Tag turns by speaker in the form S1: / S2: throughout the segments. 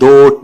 S1: 2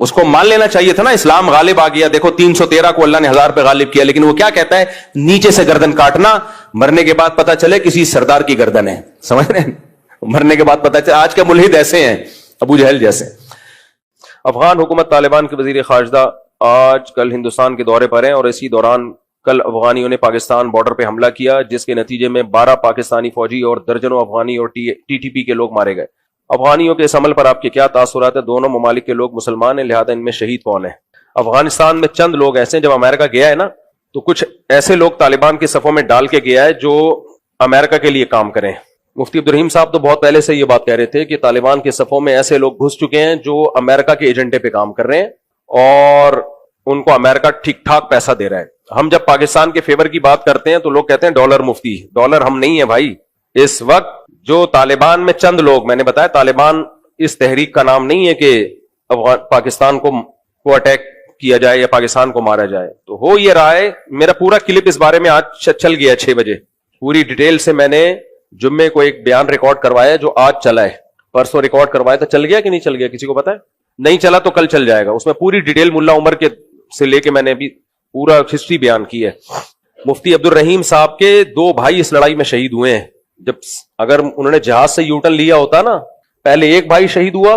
S1: اس کو مان لینا چاہیے تھا نا, اسلام غالب آ گیا, دیکھو 313 کو اللہ نے 1000 پہ غالب کیا, لیکن وہ کیا کہتا ہے, نیچے سے گردن کاٹنا, مرنے کے بعد پتا چلے کسی سردار کی گردن ہے, سمجھ رہے ہیں, مرنے کے بعد پتا چلے. آج کے ملحد ایسے ہیں, ابو جہل جیسے. افغان حکومت طالبان کے وزیر خارجہ آج کل ہندوستان کے دورے پر ہیں, اور اسی دوران کل افغانیوں نے پاکستان بارڈر پہ حملہ کیا, جس کے نتیجے میں 12 پاکستانی فوجی اور درجنوں افغانی اور ٹی ٹی پی کے لوگ مارے گئے. افغانیوں کے اس عمل پر آپ کے کیا تاثرات ہیں؟ دونوں ممالک کے لوگ مسلمان ہیں, لہذا ان میں شہید کون ہیں؟ افغانستان میں چند لوگ ایسے ہیں, جب امریکہ گیا ہے نا تو کچھ ایسے لوگ طالبان کے صفوں میں ڈال کے گیا ہے جو امریکہ کے لیے کام کریں. مفتی عبدالرحیم صاحب تو بہت پہلے سے یہ بات کہہ رہے تھے کہ طالبان کے صفوں میں ایسے لوگ گھس چکے ہیں جو امریکہ کے ایجنڈے پہ کام کر رہے ہیں, اور ان کو امریکہ ٹھیک ٹھاک پیسہ دے رہا ہے. ہم جب پاکستان کے فیور کی بات کرتے ہیں تو لوگ کہتے ہیں ڈالر مفتی, ڈالر ہم نہیں ہیں بھائی. اس وقت جو طالبان میں چند لوگ, میں نے بتایا طالبان اس تحریک کا نام نہیں ہے کہ پاکستان کو اٹیک کیا جائے یا پاکستان کو مارا جائے, تو ہو یہ رہا ہے. میرا پورا کلپ اس بارے میں آج چل گیا 6 بجے, پوری ڈیٹیل سے میں نے جمعے کو ایک بیان ریکارڈ کروایا جو آج چلا ہے. پرسوں ریکارڈ کروایا تھا, چل گیا کہ نہیں چل گیا کسی کو پتا ہے؟ نہیں چلا تو کل چل جائے گا. اس میں پوری ڈیٹیل ملا عمر کے سے لے کے میں نے ابھی پورا ہسٹری بیان کی ہے. مفتی عبدالرحیم صاحب کے 2 بھائی اس لڑائی میں شہید ہوئے ہیں. جب اگر انہوں نے جہاز سے یوٹن لیا ہوتا نا, پہلے ایک بھائی شہید ہوا,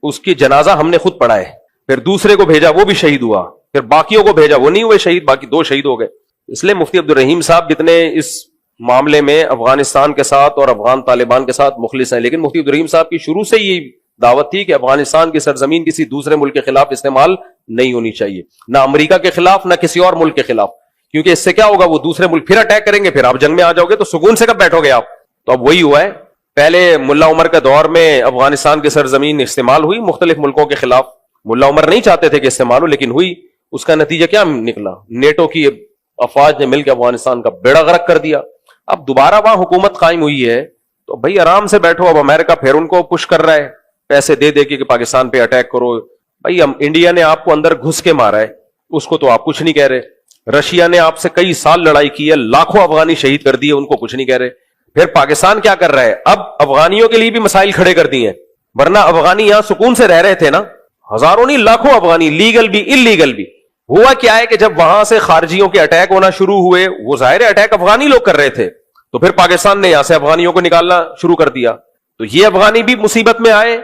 S1: اس کی جنازہ ہم نے خود پڑھا ہے, پھر دوسرے کو بھیجا وہ بھی شہید ہوا, پھر باقیوں کو بھیجا وہ نہیں ہوئے شہید, باقی 2 شہید ہو گئے. اس لیے مفتی عبدالرحیم صاحب جتنے اس معاملے میں افغانستان کے ساتھ اور افغان طالبان کے ساتھ مخلص ہیں, لیکن مفتی عبدالرحیم صاحب کی شروع سے یہ دعوت تھی کہ افغانستان کی سرزمین کسی دوسرے ملک کے خلاف استعمال نہیں ہونی چاہیے, نہ امریکہ کے خلاف نہ کسی اور ملک کے خلاف, کیونکہ اس سے کیا ہوگا, وہ دوسرے ملک پھر اٹیک کریں گے, پھر آپ جنگ میں آ جاؤ گے, تو سکون سے کب بیٹھو گے آپ؟ تو اب وہی ہوا ہے. پہلے ملا عمر کے دور میں افغانستان کی سرزمین استعمال ہوئی مختلف ملکوں کے خلاف. ملا عمر نہیں چاہتے تھے کہ استعمال ہو, لیکن ہوئی. اس کا نتیجہ کیا نکلا, نیٹو کی افواج نے مل کے افغانستان کا بیڑا غرق کر دیا. اب دوبارہ وہاں حکومت قائم ہوئی ہے, تو بھائی آرام سے بیٹھو. اب امریکہ پھر ان کو پش کر رہا ہے پیسے دے دے کے کہ پاکستان پہ اٹیک کرو. بھائی انڈیا نے آپ کو اندر گھس کے مارا ہے, اس کو تو آپ کچھ نہیں کہہ رہے. رشیا نے آپ سے کئی سال لڑائی کی ہے, لاکھوں افغانی شہید کر دیے, ان کو کچھ نہیں کہہ رہے. پھر پاکستان کیا کر رہا ہے, اب افغانیوں کے لیے بھی مسائل کھڑے کر دیے ہیں, ورنہ افغانی یہاں سکون سے رہ رہے تھے نا, ہزاروں نہیں لاکھوں افغانی, لیگل بھی ان لیگل بھی. ہوا کیا ہے کہ جب وہاں سے خارجیوں کے اٹیک ہونا شروع ہوئے, وہ ظاہر اٹیک افغانی لوگ کر رہے تھے, تو پھر پاکستان نے یہاں سے افغانیوں کو نکالنا شروع کر دیا. تو یہ افغانی بھی مصیبت میں آئے,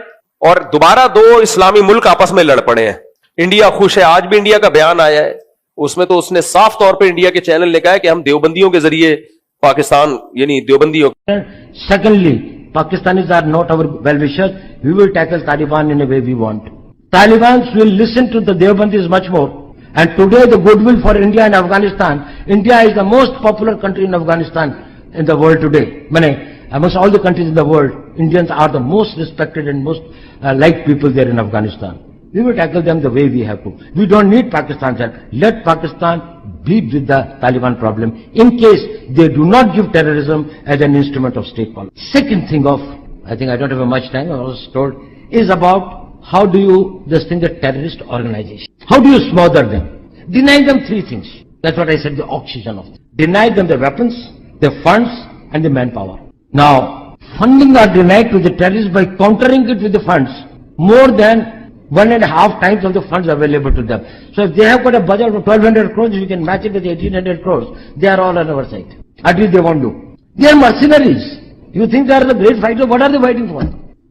S1: اور دوبارہ 2 اسلامی ملک آپس میں لڑ پڑے ہیں. انڈیا خوش ہے, آج بھی انڈیا کا بیان آیا ہے, اس میں تو اس نے صاف طور پہ انڈیا کے چینل نے کہا ہے کہ ہم دیوبندیوں کے ذریعے پاکستان, یعنی دیوبندیوں.
S2: Secondly, Pakistanis are not our well-wishers. We will tackle Taliban in a way we want. Taliban will listen to the Deobandis much more. And today the goodwill for India and Afghanistan, India is the most popular country in Afghanistan in the world today. Amongst all the countries in the world, Indians are the most respected and most liked people there in Afghanistan. We will tackle them the way we have to. We don't need Pakistan's help. Let Pakistan deal with the Taliban problem in case they do not give terrorism as an instrument of state policy. Second thing I think I don't have much time, I was told, is about how do you distinguish the terrorist organization? How do you smother them? Deny them 3 things. That's what I said, the oxygen of them. Deny them the weapons, the funds, and the manpower. Now, funding are denied to the terrorists by countering it with the funds, more than 1.5 times of the funds available to them. So if they have got a budget of 1200 crores, we can match it with 1800 crores. They are all on our side. At least they won't do. They are mercenaries. You think they are the great fighters? What are they fighting for?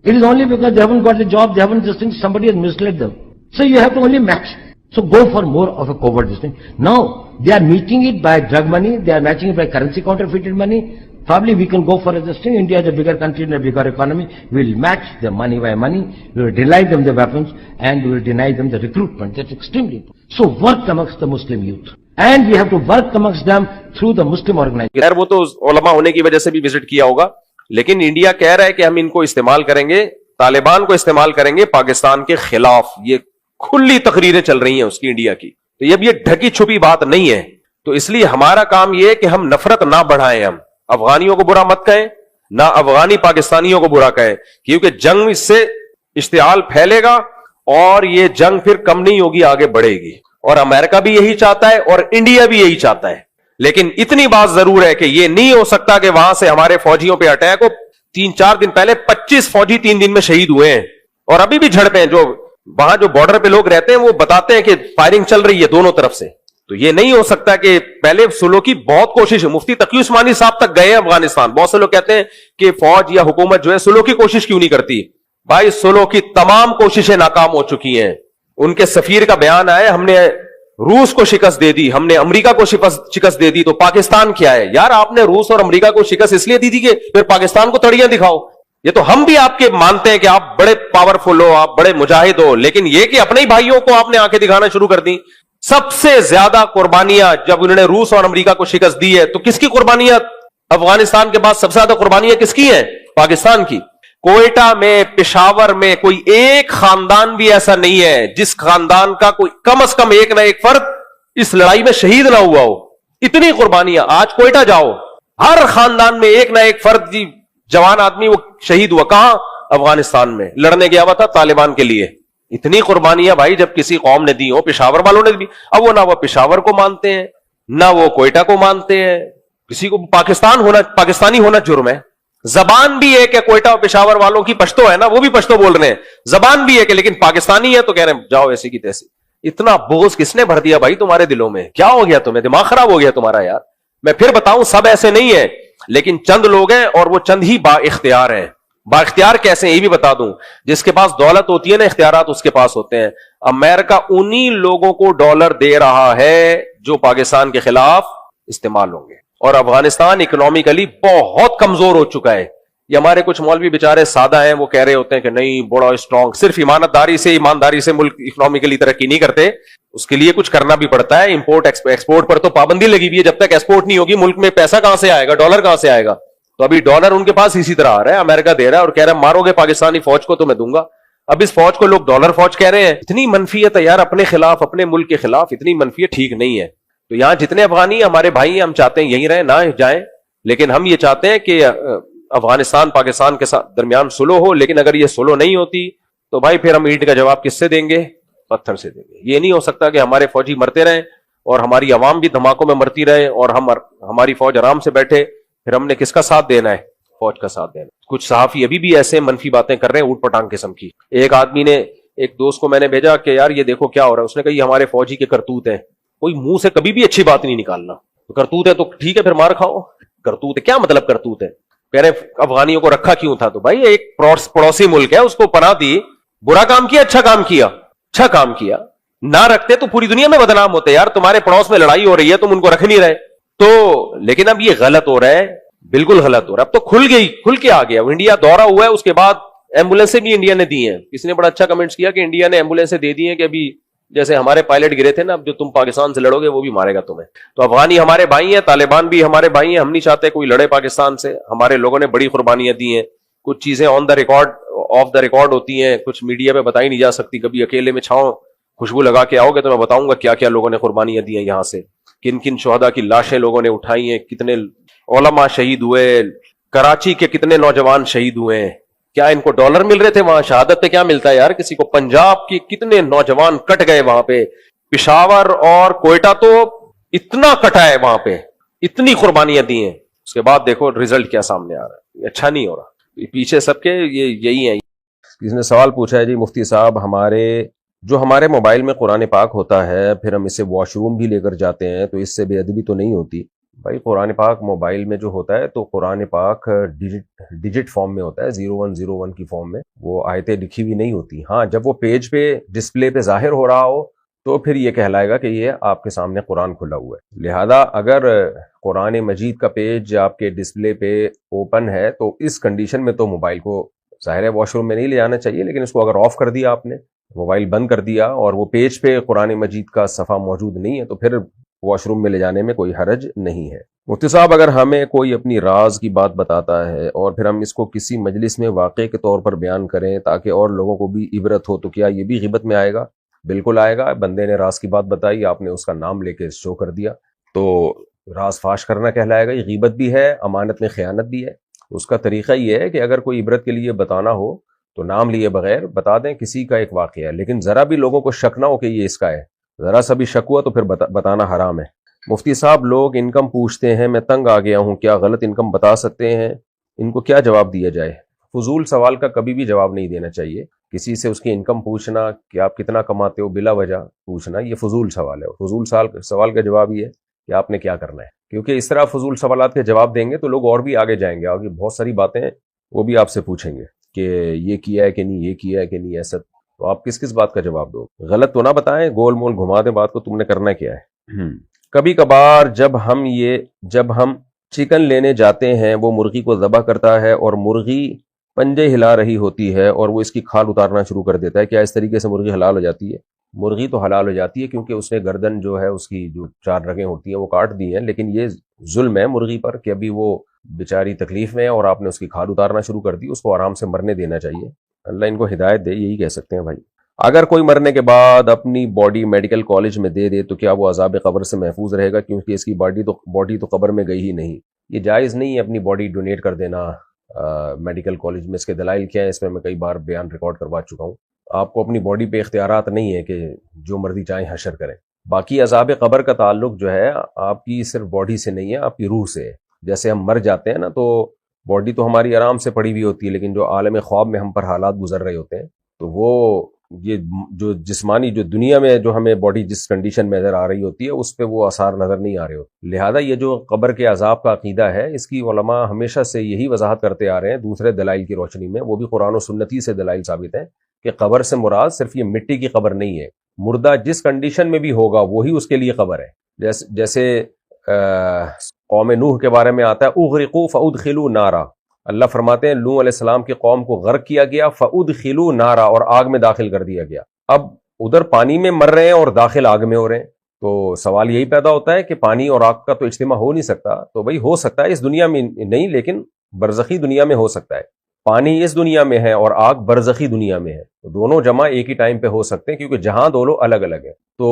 S2: It is only because they haven't got the job, they haven't this thing, somebody has misled them. So you have to only match. So go for more of a covert this thing. Now, they are meeting it by drug money, they are matching it by currency counterfeited money. Probably we can go for this thing. India is a bigger country and a bigger economy. We will match the money by money. We will deny them the weapons and we will deny them the recruitment. That's extremely important. So work amongst the Muslim youth. And we have to work amongst them through the Muslim organization.
S1: خیر وہ تو علماء ہونے کی وجہ سے بھی visit کیا ہوگا, لیکن انڈیا کہہ رہا ہے کہ ہم ان کو استعمال کریں گے, طالبان کو استعمال کریں گے پاکستان کے خلاف. یہ کھلی تقریریں چل رہی ہیں اس کی انڈیا کی. تو یہ ڈھکی چھپی بات نہیں ہے. تو اس لیے ہمارا کام یہ ہے کہ ہم نفرت نہ بڑھائیں, ہم افغانیوں کو برا مت کہیں, نہ افغانی پاکستانیوں کو برا کہیں, کیونکہ جنگ اس سے اشتعال پھیلے گا اور یہ جنگ پھر کم نہیں ہوگی, آگے بڑھے گی. اور امریکہ بھی یہی چاہتا ہے اور انڈیا بھی یہی چاہتا ہے. لیکن اتنی بات ضرور ہے کہ یہ نہیں ہو سکتا کہ وہاں سے ہمارے فوجیوں پہ اٹیک ہو. 3-4 دن پہلے 25 فوجی 3 دن میں شہید ہوئے ہیں, اور ابھی بھی جھڑپیں جو وہاں جو بارڈر پہ لوگ رہتے ہیں وہ بتاتے ہیں کہ فائرنگ چل رہی ہے دونوں طرف سے. تو یہ نہیں ہو سکتا کہ پہلے سلو کی بہت کوشش ہے. مفتی تقی عثمانی صاحب تک گئے ہیں افغانستان. بہت سے لوگ کہتے ہیں کہ فوج یا حکومت جو ہے سلو کی کوشش کیوں نہیں کرتی. بھائی سلو کی تمام کوششیں ناکام ہو چکی ہیں. ان کے سفیر کا بیان آیا ہم نے روس کو شکست دے دی, ہم نے امریکہ کو شکست دے دی, تو پاکستان کیا ہے یار؟ آپ نے روس اور امریکہ کو شکست اس لیے دی تھی کہ پھر پاکستان کو تڑیاں دکھاؤ. یہ تو ہم بھی آپ کے مانتے ہیں کہ آپ بڑے پاورفل ہو, آپ بڑے مجاہد ہو, لیکن یہ کہ اپنے ہی بھائیوں کو آپ نے آنکھیں دکھانا شروع کر دی. سب سے زیادہ قربانیاں جب انہوں نے روس اور امریکہ کو شکست دی ہے تو کس کی قربانیاں؟ افغانستان کے بعد سب سے زیادہ قربانیاں کس کی ہیں؟ پاکستان کی. کوئٹہ میں, پشاور میں کوئی ایک خاندان بھی ایسا نہیں ہے جس خاندان کا کوئی کم از کم ایک نہ ایک فرد اس لڑائی میں شہید نہ ہوا ہو. اتنی قربانیاں. آج کوئٹہ جاؤ, ہر خاندان میں ایک نہ ایک فرد جی جوان آدمی وہ شہید ہوا. کہاں؟ افغانستان میں. لڑنے گیا ہوا تھا طالبان کے لیے. اتنی قربانیاں بھائی جب کسی قوم نے دی ہو, پشاور والوں نے بھی. اب وہ نہ وہ پشاور کو مانتے ہیں نہ وہ کوئٹہ کو مانتے ہیں. کسی کو پاکستانی ہونا جرم ہے. زبان بھی ایک ہے کوئٹہ اور پشاور والوں کی, پشتو ہے نا, وہ بھی پشتو بول رہے ہیں. زبان بھی ایک ہے لیکن پاکستانی ہے تو کہہ رہے ہیں جاؤ ایسی کی تیسی. اتنا بغض کس نے بھر دیا بھائی تمہارے دلوں میں؟ کیا ہو گیا تمہیں؟ دماغ خراب ہو گیا تمہارا یار. میں پھر بتاؤں سب ایسے نہیں ہیں, لیکن چند لوگ ہیں اور وہ چند ہی با اختیار ہیں. با اختیار کیسے ہیں یہ بھی بتا دوں. جس کے پاس دولت ہوتی ہے نا, اختیارات اس کے پاس ہوتے ہیں. امریکہ انہی لوگوں کو ڈالر دے رہا ہے جو پاکستان کے خلاف استعمال ہوں گے. اور افغانستان اکنامکلی بہت کمزور ہو چکا ہے. یہ ہمارے کچھ مولوی بیچارے سادہ ہیں, وہ کہہ رہے ہوتے ہیں کہ نہیں بڑا اسٹرانگ, صرف ایمانداری سے ملک اکنامکلی ترقی نہیں کرتے, اس کے لیے کچھ کرنا بھی پڑتا ہے. امپورٹ ایکسپورٹ پر تو پابندی لگی ہوئی ہے. جب تک ایکسپورٹ نہیں ہوگی ملک میں پیسہ کہاں سے آئے گا؟ ڈالر کہاں سے آئے گا؟ تو ابھی ڈالر ان کے پاس اسی طرح آ رہا ہے. امریکہ دے رہا ہے اور کہہ رہا ہے مارو گے پاکستانی فوج کو تو میں دوں گا. اب اس فوج کو لوگ ڈالر فوج کہہ رہے ہیں. اتنی منفیت ہے یار اپنے خلاف, اپنے ملک کے خلاف اتنی منفیت ٹھیک نہیں ہے. تو یہاں جتنے افغانی ہمارے بھائی ہیں, ہم چاہتے ہیں یہیں رہیں, نہ جائیں, لیکن ہم یہ چاہتے ہیں کہ افغانستان پاکستان کے درمیان سلو ہو. لیکن اگر یہ سلو نہیں ہوتی تو بھائی پھر ہم اینٹ کا جواب کس سے دیں گے؟ پتھر سے دیں گے. یہ نہیں ہو سکتا کہ ہمارے فوجی مرتے رہیں اور ہماری عوام بھی دھماکوں میں مرتی رہے اور ہماری فوج آرام سے بیٹھے. پھر ہم نے کس کا ساتھ دینا ہے؟ فوج کا ساتھ دینا. کچھ صحافی ابھی بھی ایسے منفی باتیں کر رہے ہیں اوٹ پٹانگ قسم کی. ایک آدمی نے, ایک دوست کو میں نے بھیجا کہ یار یہ دیکھو کیا ہو رہا ہے. اس نے کہا یہ ہمارے فوجی کے کرتوت ہیں. کوئی منہ سے کبھی بھی اچھی بات نہیں نکالنا. تو کرتوت ہے تو ٹھیک ہے پھر مار کھاؤ. کرتوت ہے, کیا مطلب کرتوت ہے؟ کہہ رہے افغانیوں کو رکھا کیوں تھا؟ تو بھائی ایک پڑوسی ملک ہے, اس کو پناہ دی. برا کام کیا اچھا کام کیا؟ اچھا کام کیا. نہ رکھتے تو پوری دنیا میں بدنام ہوتے. یار تمہارے پڑوس میں لڑائی ہو رہی ہے, تم ان کو رکھ نہیں رہے. تو لیکن اب یہ غلط ہو رہا ہے, بالکل غلط ہو رہا ہے. اب تو کھل کے آ گیا. انڈیا دورہ ہوا ہے, اس کے بعد ایمبولینسیں بھی انڈیا نے دی ہیں. کسی نے بڑا اچھا کمنٹس کیا کہ انڈیا نے ایمبولینسیں دے دی ہیں کہ ابھی جیسے ہمارے پائلٹ گرے تھے نا, اب جو تم پاکستان سے لڑو گے وہ بھی مارے گا تمہیں. تو افغانی ہمارے بھائی ہیں, طالبان بھی ہمارے بھائی ہیں. ہم نہیں چاہتے کوئی لڑے پاکستان سے. ہمارے لوگوں نے بڑی قربانیاں دی ہیں. کچھ چیزیں on the record off the record ہوتی ہیں, کچھ میڈیا پہ بتائی نہیں جا سکتی. کبھی اکیلے میں چھاؤں خوشبو لگا کے آؤ گے تو میں بتاؤں گا کیا کیا لوگوں نے قربانیاں دی ہیں یہاں سے, کن کن شہداء کی لاشیں لوگوں نے اٹھائی ہیں, کتنے علماء شہید ہوئے, کراچی کے کتنے نوجوان شہید ہوئے ہیں. کیا ان کو ڈالر مل رہے تھے وہاں؟ شہادت پہ کیا ملتا ہے یار کسی کو؟ پنجاب کی کتنے نوجوان کٹ گئے وہاں پہ. پشاور اور کوئٹہ تو اتنا کٹا ہے وہاں پہ, اتنی قربانیاں دی ہیں. اس کے بعد دیکھو ریزلٹ کیا سامنے آ رہا ہے. یہ اچھا نہیں ہو رہا. پیچھے سب کے یہی ہیں. کسی نے سوال پوچھا ہے جی مفتی صاحب, ہمارے موبائل میں قرآن پاک ہوتا ہے, پھر ہم اسے واش روم بھی لے کر جاتے ہیں, تو اس سے بے ادبی تو نہیں ہوتی؟ بھائی قرآن پاک موبائل میں جو ہوتا ہے تو قرآن پاک ڈیجٹ فارم میں ہوتا ہے, 0101 کی فارم میں. وہ آیتیں لکھی ہوئی نہیں ہوتی. ہاں جب وہ پیج پہ ڈسپلے پہ ظاہر ہو رہا ہو تو پھر یہ کہلائے گا کہ یہ آپ کے سامنے قرآن کھلا ہوا ہے. لہذا اگر قرآن مجید کا پیج آپ کے ڈسپلے پہ اوپن ہے تو اس کنڈیشن میں تو موبائل کو ظاہر ہے واش روم میں نہیں لے جانا چاہیے. لیکن اس کو اگر آف کر دیا آپ نے, موبائل بند کر دیا اور وہ پیج پہ قرآن مجید کا صفحہ موجود نہیں ہے, تو پھر واش روم میں لے جانے میں کوئی حرج نہیں ہے. مفتی صاحب اگر ہمیں کوئی اپنی راز کی بات بتاتا ہے اور پھر ہم اس کو کسی مجلس میں واقعے کے طور پر بیان کریں تاکہ اور لوگوں کو بھی عبرت ہو, تو کیا یہ بھی غیبت میں آئے گا؟ بالکل آئے گا. بندے نے راز کی بات بتائی, آپ نے اس کا نام لے کے شو کر دیا, تو راز فاش کرنا کہلائے گا. یہ غیبت بھی ہے, امانت میں خیانت بھی ہے. اس کا طریقہ یہ ہے کہ اگر کوئی عبرت کے لیے بتانا ہو تو نام لیے بغیر بتا دیں کسی کا ایک واقعہ ہے, لیکن ذرا بھی لوگوں کو شک نہ ہو کہ یہ اس کا ہے. ذرا سا بھی شک ہوا تو پھر بتانا حرام ہے. مفتی صاحب لوگ انکم پوچھتے ہیں, میں تنگ آ گیا ہوں, کیا غلط انکم بتا سکتے ہیں؟ ان کو کیا جواب دیا جائے؟ فضول سوال کا کبھی بھی جواب نہیں دینا چاہیے.
S3: کسی سے اس کی انکم پوچھنا کہ آپ کتنا کماتے ہو بلا وجہ پوچھنا یہ فضول سوال ہے. فضول سوال کا جواب یہ ہے کہ آپ نے کیا کرنا ہے, کیونکہ اس طرح فضول سوالات کے جواب دیں گے تو لوگ اور بھی آگے جائیں گے, آگے بہت ساری باتیں وہ بھی آپ سے پوچھیں گے کہ یہ کیا ہے کہ نہیں, یہ کیا ہے کہ نہیں, ایسا. تو آپ کس بات کا جواب دو, غلط تو نہ بتائیں, گول مول گھما دیں بات کو, تم نے کرنا کیا ہے. کبھی کبھار جب ہم چکن لینے جاتے ہیں وہ مرغی کو ذبح کرتا ہے اور مرغی پنجے ہلا رہی ہوتی ہے اور وہ اس کی کھال اتارنا شروع کر دیتا ہے, کیا اس طریقے سے مرغی حلال ہو جاتی ہے؟ مرغی تو حلال ہو جاتی ہے کیونکہ اس نے گردن جو ہے اس کی جو 4 رگیں ہوتی ہیں وہ کاٹ دی ہیں, لیکن یہ ظلم ہے مرغی پر کہ ابھی وہ بیچاری تکلیف میں ہے اور آپ نے اس کی کھال اتارنا شروع کر دی. اس کو آرام سے مرنے دینا چاہیے. اللہ ان کو ہدایت دے, یہی کہہ سکتے ہیں بھائی. اگر کوئی مرنے کے بعد اپنی باڈی میڈیکل کالج میں دے دے تو کیا وہ عذاب قبر سے محفوظ رہے گا, کیونکہ اس کی باڈی تو قبر میں گئی ہی نہیں. یہ جائز نہیں ہے اپنی باڈی ڈونیٹ کر دینا میڈیکل کالج میں. اس کے دلائل کیا ہیں اس میں کئی بار بیان ریکارڈ کروا چکا ہوں. آپ کو اپنی باڈی پہ اختیارات نہیں ہے کہ جو مرضی چاہیں حشر کریں. باقی عذاب قبر کا تعلق جو ہے آپ کی صرف باڈی سے نہیں ہے, آپ کی روح سے ہے. جیسے ہم مر جاتے ہیں نا تو باڈی تو ہماری آرام سے پڑی ہوئی ہوتی ہے, لیکن جو عالم خواب میں ہم پر حالات گزر رہے ہوتے ہیں تو وہ یہ جو جسمانی جو دنیا میں جو ہمیں باڈی جس کنڈیشن میں نظر آ رہی ہوتی ہے اس پہ وہ آثار نظر نہیں آ رہے ہوتے. لہذا یہ جو قبر کے عذاب کا عقیدہ ہے اس کی علماء ہمیشہ سے یہی وضاحت کرتے آ رہے ہیں دوسرے دلائل کی روشنی میں, وہ بھی قرآن و سنتی سے دلائل ثابت ہیں کہ قبر سے مراد صرف یہ مٹی کی قبر نہیں ہے, مردہ جس کنڈیشن میں بھی ہوگا وہی اس کے لیے قبر ہے. جیسے قوم نوح کے بارے میں آتا ہے اغرقوا فادخلوا نارا, اللہ فرماتے ہیں نوح علیہ السلام کی قوم کو غرق کیا گیا, فادخلوا نارا, اور آگ میں داخل کر دیا گیا. اب ادھر پانی میں مر رہے ہیں اور داخل آگ میں ہو رہے ہیں, تو سوال یہی پیدا ہوتا ہے کہ پانی اور آگ کا تو اجتماع ہو نہیں سکتا. تو بھائی ہو سکتا ہے اس دنیا میں نہیں, لیکن برزخی دنیا میں ہو سکتا ہے. پانی اس دنیا میں ہے اور آگ برزخی دنیا میں ہے, تو دونوں جمع ایک ہی ٹائم پہ ہو سکتے ہیں, کیونکہ جہاں دونوں الگ الگ ہیں. تو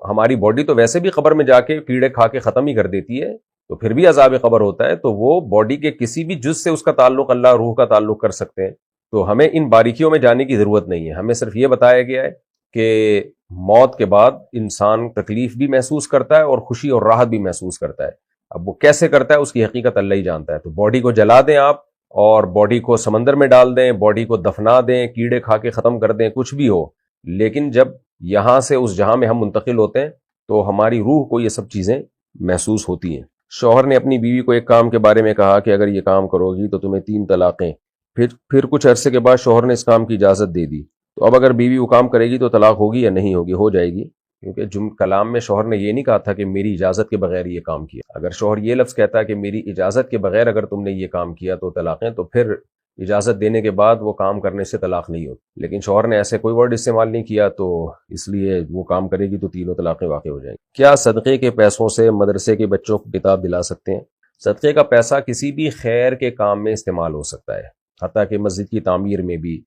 S3: ہماری باڈی تو ویسے بھی قبر میں جا کے کیڑے کھا کے ختم ہی کر دیتی ہے, تو پھر بھی عذاب قبر ہوتا ہے. تو وہ باڈی کے کسی بھی جز سے اس کا تعلق اللہ روح کا تعلق کر سکتے ہیں. تو ہمیں ان باریکیوں میں جانے کی ضرورت نہیں ہے. ہمیں صرف یہ بتایا گیا ہے کہ موت کے بعد انسان تکلیف بھی محسوس کرتا ہے اور خوشی اور راحت بھی محسوس کرتا ہے. اب وہ کیسے کرتا ہے اس کی حقیقت اللہ ہی جانتا ہے. تو باڈی کو جلا دیں آپ اور باڈی کو سمندر میں ڈال دیں, باڈی کو دفنا دیں, کیڑے کھا کے ختم کر دیں, کچھ بھی ہو, لیکن جب یہاں سے اس جہاں میں ہم منتقل ہوتے ہیں تو ہماری روح کو یہ سب چیزیں محسوس ہوتی ہیں. شوہر نے اپنی بیوی کو ایک کام کے بارے میں کہا کہ اگر یہ کام کرو گی تو تمہیں 3 طلاقیں. پھر کچھ عرصے کے بعد شوہر نے اس کام کی اجازت دے دی. تو اب اگر بیوی وہ کام کرے گی تو طلاق ہوگی یا نہیں ہوگی؟ ہو جائے گی, کیونکہ کلام میں شوہر نے یہ نہیں کہا تھا کہ میری اجازت کے بغیر یہ کام کیا. اگر شوہر یہ لفظ کہتا ہے کہ میری اجازت کے بغیر اگر تم نے یہ کام کیا تو طلاقیں, تو پھر اجازت دینے کے بعد وہ کام کرنے سے طلاق نہیں ہوتی. لیکن شوہر نے ایسے کوئی ورڈ استعمال نہیں کیا, تو اس لیے وہ کام کرے گی تو 3 طلاقیں واقع ہو جائیں گی. کیا صدقے کے پیسوں سے مدرسے کے بچوں کو کتاب دلا سکتے ہیں؟ صدقے کا پیسہ کسی بھی خیر کے کام میں استعمال ہو سکتا ہے, حتیٰ کہ مسجد کی تعمیر میں بھی,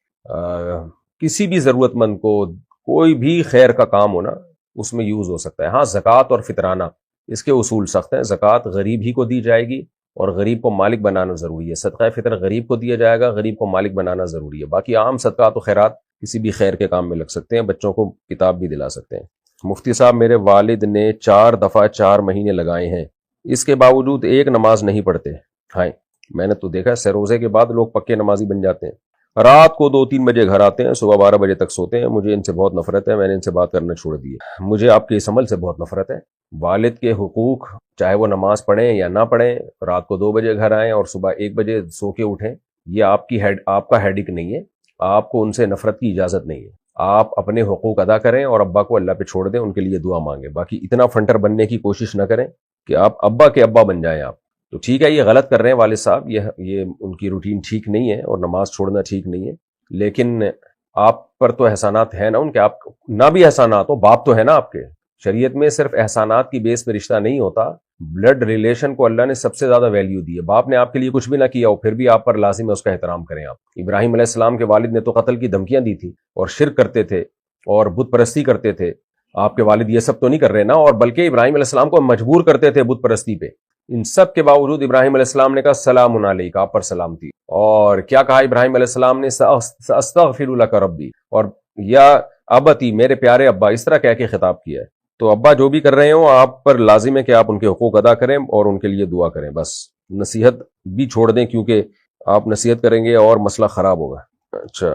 S3: کسی بھی ضرورت مند کو کوئی بھی خیر کا کام ہونا اس میں یوز ہو سکتا ہے. ہاں زکوٰۃ اور فطرانہ اس کے اصول سخت ہیں. زکوٰۃ غریب ہی کو دی جائے گی اور غریب کو مالک بنانا ضروری ہے. صدقہ فطر غریب کو دیا جائے گا, غریب کو مالک بنانا ضروری ہے. باقی عام صدقات و خیرات کسی بھی خیر کے کام میں لگ سکتے ہیں. بچوں کو کتاب بھی دلا سکتے ہیں. مفتی صاحب میرے والد نے 4 دفعہ 4 مہینے لگائے ہیں, اس کے باوجود ایک نماز نہیں پڑھتے. ہاں میں نے تو دیکھا ہے روزے کے بعد لوگ پکے نمازی بن جاتے ہیں. رات کو 2-3 بجے گھر آتے ہیں, صبح 12 بجے تک سوتے ہیں. مجھے ان سے بہت نفرت ہے, میں نے ان سے بات کرنا چھوڑ دی ہے. مجھے آپ کے اس عمل سے بہت نفرت ہے. والد کے حقوق, چاہے وہ نماز پڑھیں یا نہ پڑھیں, رات کو 2 بجے گھر آئیں اور صبح 1 بجے سو کے اٹھیں, یہ آپ کا ہیڈک نہیں ہے. آپ کو ان سے نفرت کی اجازت نہیں ہے. آپ اپنے حقوق ادا کریں اور ابا کو اللہ پہ چھوڑ دیں, ان کے لیے دعا مانگیں. باقی اتنا فنٹر بننے کی کوشش نہ کریں کہ آپ ابا کے ابا بن جائیں. آپ تو ٹھیک ہے, یہ غلط کر رہے ہیں والد صاحب, یہ ان کی روٹین ٹھیک نہیں ہے اور نماز چھوڑنا ٹھیک نہیں ہے. لیکن آپ پر تو احسانات ہیں نا ان کے. آپ نہ بھی احسانات ہو, باپ تو ہے نا آپ کے. شریعت میں صرف احسانات کی بیس پہ رشتہ نہیں ہوتا, بلڈ ریلیشن کو اللہ نے سب سے زیادہ ویلیو دی ہے. باپ نے آپ کے لیے کچھ بھی نہ کیا ہو پھر بھی آپ پر لازم ہے اس کا احترام کریں. آپ ابراہیم علیہ السلام کے والد نے تو قتل کی دھمکیاں دی تھی اور شرک کرتے تھے اور بت پرستی کرتے تھے. آپ کے والد یہ سب تو نہیں کر رہے نا, اور بلکہ ابراہیم علیہ السلام کو مجبور کرتے تھے بت پرستی پہ. ان سب کے باوجود ابراہیم علیہ السلام نے کہا سلام علیک, آپ پر سلامتی. اور کیا کہا ابراہیم علیہ السلام نے, استغفر لک ربی, اور یا ابتی, میرے پیارے ابا, اس طرح کہہ کے خطاب کیا ہے. تو ابا جو بھی کر رہے ہوں آپ پر لازم ہے کہ آپ ان کے حقوق ادا کریں اور ان کے لیے دعا کریں. بس نصیحت بھی چھوڑ دیں, کیونکہ آپ نصیحت کریں گے اور مسئلہ خراب ہوگا. اچھا,